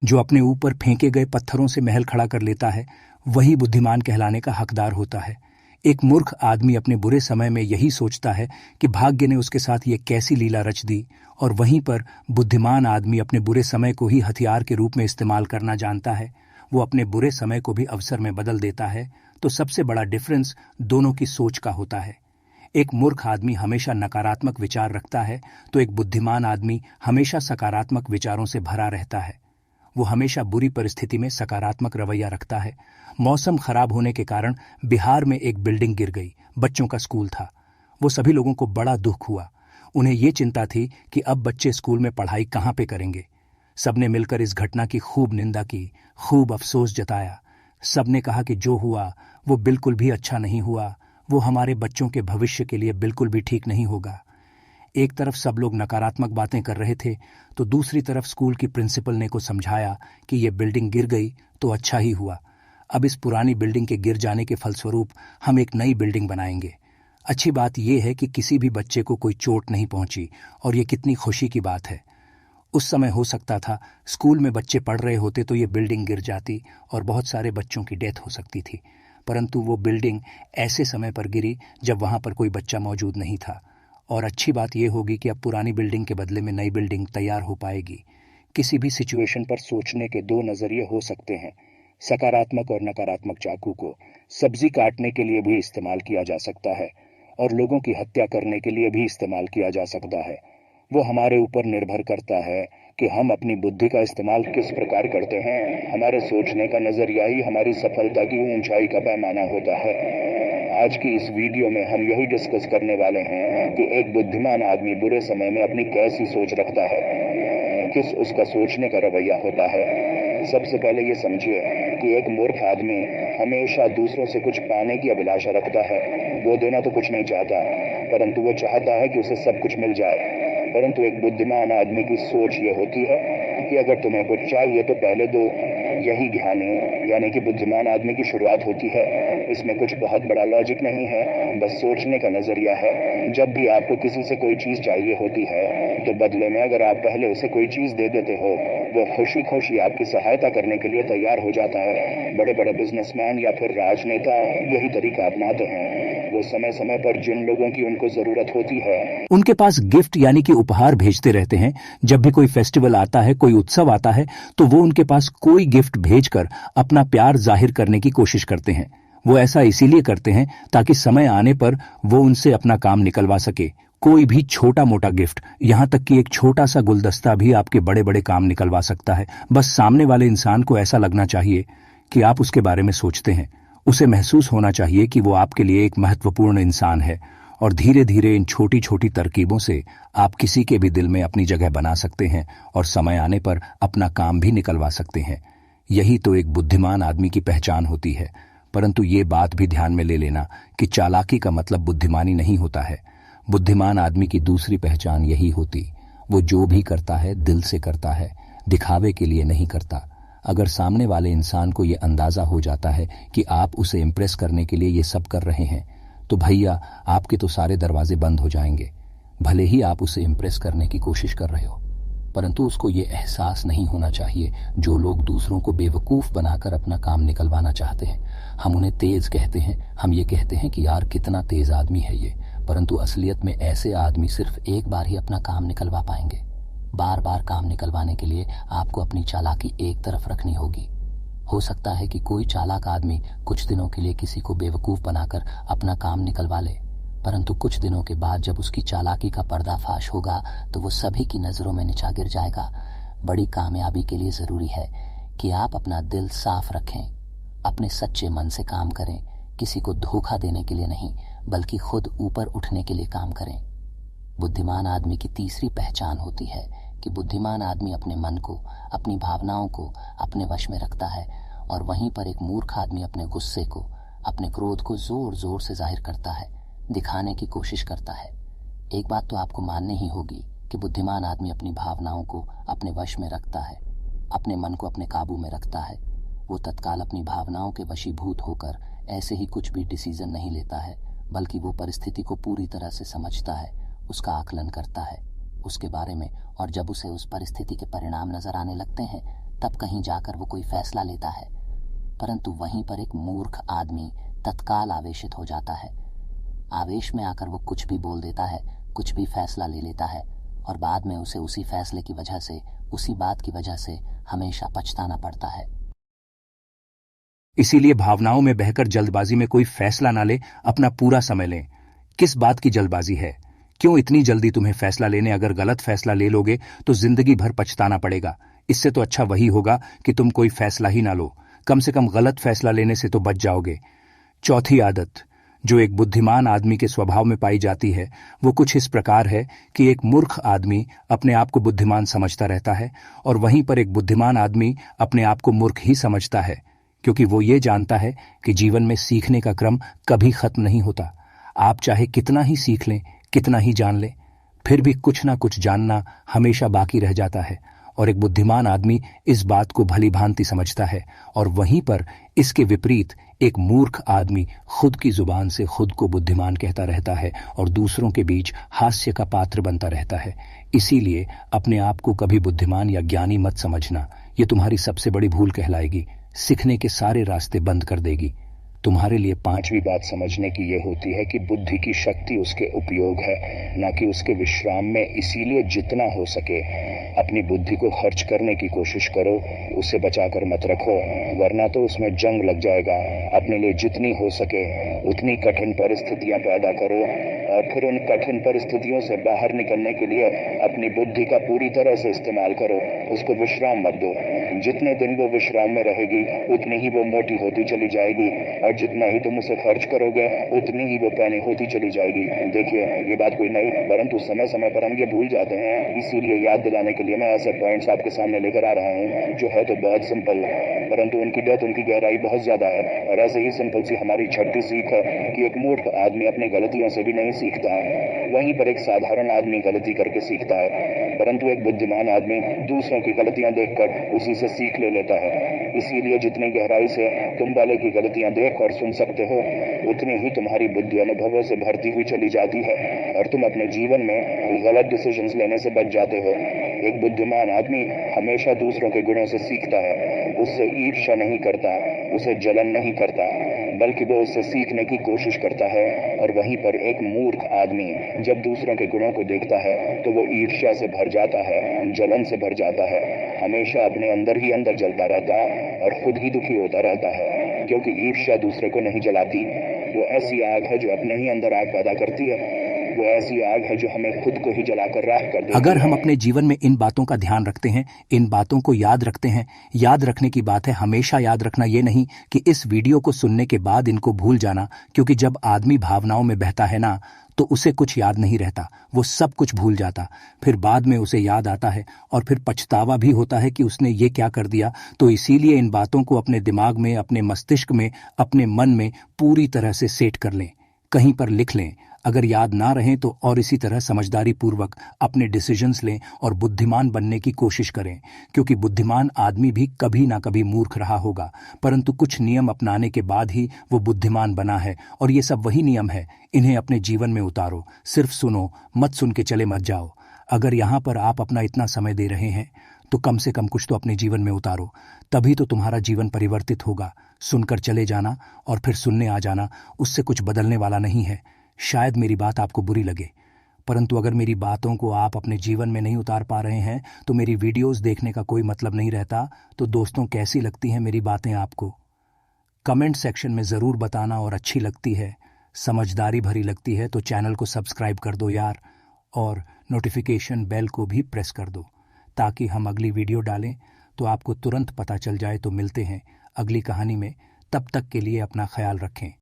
जो अपने ऊपर फेंके गए पत्थरों से महल खड़ा कर लेता है, वही बुद्धिमान कहलाने का हकदार होता है। एक मूर्ख आदमी अपने बुरे समय में यही सोचता है कि भाग्य ने उसके साथ ये कैसी लीला रच दी, और वहीं पर बुद्धिमान आदमी अपने बुरे समय को ही हथियार के रूप में इस्तेमाल करना जानता है। वो अपने बुरे समय को भी अवसर में बदल देता है। तो सबसे बड़ा डिफरेंस दोनों की सोच का होता है। एक मूर्ख आदमी हमेशा नकारात्मक विचार रखता है, तो एक बुद्धिमान आदमी हमेशा सकारात्मक विचारों से भरा रहता है। वो हमेशा बुरी परिस्थिति में सकारात्मक रवैया रखता है। मौसम खराब होने के कारण बिहार में एक बिल्डिंग गिर गई। बच्चों का स्कूल था। वो सभी लोगों को बड़ा दुख हुआ। उन्हें ये चिंता थी कि अब बच्चे स्कूल में पढ़ाई कहाँ पे करेंगे। सबने मिलकर इस घटना की खूब निंदा की, खूब अफसोस जताया। सबने कहा कि जो हुआ वो बिल्कुल भी अच्छा नहीं हुआ, वो हमारे बच्चों के भविष्य के लिए बिल्कुल भी ठीक नहीं होगा। एक तरफ सब लोग नकारात्मक बातें कर रहे थे, तो दूसरी तरफ स्कूल की प्रिंसिपल ने को समझाया कि ये बिल्डिंग गिर गई तो अच्छा ही हुआ। अब इस पुरानी बिल्डिंग के गिर जाने के फलस्वरूप हम एक नई बिल्डिंग बनाएंगे। अच्छी बात यह है कि किसी भी बच्चे को कोई चोट नहीं पहुंची, और ये कितनी खुशी की बात है। उस समय हो सकता था स्कूल में बच्चे पढ़ रहे होते तो ये बिल्डिंग गिर जाती और बहुत सारे बच्चों की डेथ हो सकती थी, परंतु वो बिल्डिंग ऐसे समय पर गिरी जब वहां पर कोई बच्चा मौजूद नहीं था। और अच्छी बात यह होगी कि अब पुरानी बिल्डिंग के बदले में नई बिल्डिंग तैयार हो पाएगी। किसी भी सिचुएशन पर सोचने के दो नजरिए हो सकते हैं। सकारात्मक और नकारात्मक चाकू को सब्जी काटने के लिए भी इस्तेमाल किया जा सकता है, और लोगों की हत्या करने के लिए भी इस्तेमाल किया जा सकता है। वो हमारे ऊपर निर्भर करता है कि हम अपनी बुद्धि का इस्तेमाल किस प्रकार करते हैं। हमारे सोचने का नजरिया ही हमारी सफलता की ऊंचाई का पैमाना होता है। आज की इस वीडियो में हम यही डिस्कस करने वाले हैं कि एक बुद्धिमान आदमी बुरे समय में अपनी कैसी सोच रखता है, किस उसका सोचने का रवैया होता है। सबसे पहले ये समझिए कि एक मूर्ख आदमी हमेशा दूसरों से कुछ पाने की अभिलाषा रखता है। वो देना तो कुछ नहीं चाहता, परंतु वो चाहता है कि उसे सब कुछ मिल जाए। परंतु एक बुद्धिमान आदमी की सोच ये होती है कि अगर तुम्हें कुछ चाहिए तो पहले दो। यही ज्ञानी यानी कि बुद्धिमान आदमी की शुरुआत होती है। इसमें कुछ बहुत बड़ा लॉजिक नहीं है, बस सोचने का नजरिया है। जब भी आपको किसी से कोई चीज चाहिए होती है, तो बदले में अगर आप पहले उसे कोई चीज दे देते हो, वो खुशी खुशी आपकी सहायता करने के लिए तैयार हो जाता है। बड़े बड़े बिजनेसमैन या फिर राजनेता यही तरीका अपनाते हैं। वो समय समय पर जिन लोगों की उनको जरूरत होती है, उनके पास गिफ्ट यानी कि उपहार भेजते रहते हैं। जब भी कोई फेस्टिवल आता है, कोई उत्सव आता है, तो वो उनके पास कोई गिफ्ट भेजकर अपना प्यार जाहिर करने की कोशिश करते हैं। वो ऐसा इसीलिए करते हैं ताकि समय आने पर वो उनसे अपना काम निकलवा सके। कोई भी छोटा मोटा गिफ्ट, यहाँ तक कि एक छोटा सा गुलदस्ता भी आपके बड़े बड़े काम निकलवा सकता है। बस सामने वाले इंसान को ऐसा लगना चाहिए कि आप उसके बारे में सोचते हैं। उसे महसूस होना चाहिए कि वो आपके लिए एक महत्वपूर्ण इंसान है, और धीरे धीरे इन छोटी छोटी तरकीबों से आप किसी के भी दिल में अपनी जगह बना सकते हैं और समय आने पर अपना काम भी निकलवा सकते हैं। यही तो एक बुद्धिमान आदमी की पहचान होती है। परंतु ये बात भी ध्यान में ले लेना कि चालाकी का मतलब बुद्धिमानी नहीं होता है। बुद्धिमान आदमी की दूसरी पहचान यही होती, वो जो भी करता है दिल से करता है, दिखावे के लिए नहीं करता। अगर सामने वाले इंसान को ये अंदाजा हो जाता है कि आप उसे इम्प्रेस करने के लिए ये सब कर रहे हैं, तो भैया आपके तो सारे दरवाजे बंद हो जाएंगे। भले ही आप उसे इम्प्रेस करने की कोशिश कर रहे हो, परंतु उसको ये एहसास नहीं होना चाहिए जो लोग दूसरों को बेवकूफ़ बनाकर अपना काम निकलवाना चाहते हैं। हम उन्हें तेज कहते हैं, हम ये कहते हैं कि यार कितना तेज आदमी है ये, परंतु असलियत में ऐसे आदमी सिर्फ एक बार ही अपना काम निकलवा पाएंगे। बार बार काम निकलवाने के लिए आपको अपनी चालाकी एक तरफ रखनी होगी। हो सकता है कि कोई चालाक आदमी कुछ दिनों के लिए किसी को बेवकूफ़ बनाकर अपना काम निकलवा ले, परंतु कुछ दिनों के बाद जब उसकी चालाकी का पर्दाफाश होगा तो वो सभी की नज़रों में नीचा गिर जाएगा। बड़ी कामयाबी के लिए ज़रूरी है कि आप अपना दिल साफ रखें, अपने सच्चे मन से काम करें, किसी को धोखा देने के लिए नहीं बल्कि खुद ऊपर उठने के लिए काम करें। बुद्धिमान आदमी की तीसरी पहचान होती है कि बुद्धिमान आदमी अपने मन को, अपनी भावनाओं को अपने वश में रखता है, और वहीं पर एक मूर्ख आदमी अपने गुस्से को, अपने क्रोध को जोर जोर से जाहिर करता है, दिखाने की कोशिश करता है। एक बात तो आपको माननी ही होगी कि बुद्धिमान आदमी अपनी भावनाओं को अपने वश में रखता है, अपने मन को अपने काबू में रखता है। वो तत्काल अपनी भावनाओं के वशीभूत होकर ऐसे ही कुछ भी डिसीजन नहीं लेता है, बल्कि वो परिस्थिति को पूरी तरह से समझता है, उसका आकलन करता है उसके बारे में, और जब उसे उस परिस्थिति के परिणाम नजर आने लगते हैं तब कहीं जाकर वो कोई फैसला लेता है, परंतु वहीं पर एक मूर्ख आदमी तत्काल आवेशित हो जाता है। आवेश में आकर वो कुछ भी बोल देता है, कुछ भी फैसला ले लेता है और बाद में उसे उसी फैसले की वजह से, उसी बात की वजह से हमेशा पछताना पड़ता है। इसीलिए भावनाओं में बहकर जल्दबाजी में कोई फैसला ना ले, अपना पूरा समय लें। किस बात की जल्दबाजी है? क्यों इतनी जल्दी तुम्हें फैसला लेने? अगर गलत फैसला ले लोगे तो जिंदगी भर पछताना पड़ेगा। इससे तो अच्छा वही होगा कि तुम कोई फैसला ही ना लो, कम से कम गलत फैसला लेने से तो बच जाओगे। चौथी आदत जो एक बुद्धिमान आदमी के स्वभाव में पाई जाती है वो कुछ इस प्रकार है कि एक मूर्ख आदमी अपने आप को बुद्धिमान समझता रहता है और वहीं पर एक बुद्धिमान आदमी अपने आप को मूर्ख ही समझता है, क्योंकि वो ये जानता है कि जीवन में सीखने का क्रम कभी खत्म नहीं होता। आप चाहे कितना ही सीख लें, कितना ही जान लें, फिर भी कुछ ना कुछ जानना हमेशा बाकी रह जाता है और एक बुद्धिमान आदमी इस बात को भली भांति समझता है। और वहीं पर इसके विपरीत एक मूर्ख आदमी खुद की जुबान से खुद को बुद्धिमान कहता रहता है और दूसरों के बीच हास्य का पात्र बनता रहता है। इसीलिए अपने आप को कभी बुद्धिमान या ज्ञानी मत समझना, ये तुम्हारी सबसे बड़ी भूल कहलाएगी, सीखने के सारे रास्ते बंद कर देगी। तुम्हारे लिए पांचवी बात समझने की यह होती है कि बुद्धि की शक्ति उसके उपयोग है, ना कि उसके विश्राम में। इसीलिए जितना हो सके अपनी बुद्धि को खर्च करने की कोशिश करो, उसे बचाकर मत रखो, वरना तो उसमें जंग लग जाएगा। अपने लिए जितनी हो सके उतनी कठिन परिस्थितियां पैदा करो और फिर उन कठिन परिस्थितियों से बाहर निकलने के लिए अपनी बुद्धि का पूरी तरह से इस्तेमाल करो, उसको विश्राम मत दो। जितने दिन वो विश्राम में रहेगी उतनी ही वो मोटी होती चली जाएगी और जितना ही तुम उसे खर्च करोगे उतनी ही वो पैनी होती चली जाएगी। देखिए, ये बात कोई नहीं, परंतु समय समय पर हम ये भूल जाते हैं। इसीलिए याद दिलाने के लिए मैं ऐसे पॉइंट्स आपके सामने लेकर आ रहा हूँ जो है तो बहुत सिंपल, परंतु उनकी डेप्थ, उनकी गहराई बहुत ज्यादा है। और ऐसे ही सिंपल सी हमारी छठी सीख है कि एक मूर्ख आदमी अपनी गलतियों से भी नहीं सीखता है, वहीं पर एक साधारण आदमी गलती करके सीखता है, परंतु एक बुद्धिमान आदमी दूसरों की गलतियां देखकर उसी से सीख ले लेता है। इसीलिए जितनी गहराई से तुम वाले की गलतियां देख और सुन सकते हो, उतनी ही तुम्हारी बुद्धि अनुभवों से भरती हुई चली जाती है और तुम अपने जीवन में गलत डिसीजंस लेने से बच जाते हो। एक बुद्धिमान आदमी हमेशा दूसरों के गुणों से सीखता है, उससे ईर्ष्या नहीं करता, उसे जलन नहीं करता, बल्कि वो उससे सीखने की कोशिश करता है। और वहीं पर एक मूर्ख आदमी जब दूसरों के गुणों को देखता है तो वो ईर्ष्या से भर जाता है, जलन से भर जाता है, हमेशा अपने अंदर ही अंदर जलता रहता है और खुद ही दुखी होता रहता है, क्योंकि ईर्ष्या दूसरे को नहीं जलाती। वो ऐसी आग है जो अपने ही अंदर आग पैदा करती है, वो ऐसी आग है जो हमें खुद को ही जलाकर राख कर देती है। अगर हम अपने जीवन में इन बातों का ध्यान रखते हैं, इन बातों को याद रखते हैं, याद रखने की बात है, हमेशा याद रखना, ये नहीं कि इस वीडियो को सुनने के बाद इनको भूल जाना, क्योंकि जब आदमी भावनाओं में बहता है ना तो उसे कुछ याद नहीं रहता, वो सब कुछ भूल जाता, फिर बाद में उसे याद आता है और फिर पछतावा भी होता है कि उसने ये क्या कर दिया। तो इसीलिए इन बातों को अपने दिमाग में, अपने मस्तिष्क में, अपने मन में पूरी तरह से सेट कर लें, कहीं पर लिख लें। अगर याद ना रहें तो और इसी तरह समझदारी पूर्वक अपने डिसीजंस लें और बुद्धिमान बनने की कोशिश करें, क्योंकि बुद्धिमान आदमी भी कभी ना कभी मूर्ख रहा होगा, परंतु कुछ नियम अपनाने के बाद ही वो बुद्धिमान बना है। और ये सब वही नियम है, इन्हें अपने जीवन में उतारो, सिर्फ सुनो, मत सुन के चले मत जाओ। अगर यहाँ पर आप अपना इतना समय दे रहे हैं तो कम से कम कुछ तो अपने जीवन में उतारो, तभी तो तुम्हारा जीवन परिवर्तित होगा। सुनकर चले जाना और फिर सुनने आ जाना, उससे कुछ बदलने वाला नहीं है। शायद मेरी बात आपको बुरी लगे, परंतु अगर मेरी बातों को आप अपने जीवन में नहीं उतार पा रहे हैं तो मेरी वीडियोस देखने का कोई मतलब नहीं रहता। तो दोस्तों, कैसी लगती हैं मेरी बातें आपको? कमेंट सेक्शन में ज़रूर बताना, और अच्छी लगती है, समझदारी भरी लगती है तो चैनल को सब्सक्राइब कर दो यार, और नोटिफिकेशन बेल को भी प्रेस कर दो, ताकि हम अगली वीडियो डालें तो आपको तुरंत पता चल जाए। तो मिलते हैं अगली कहानी में, तब तक के लिए अपना ख्याल रखें।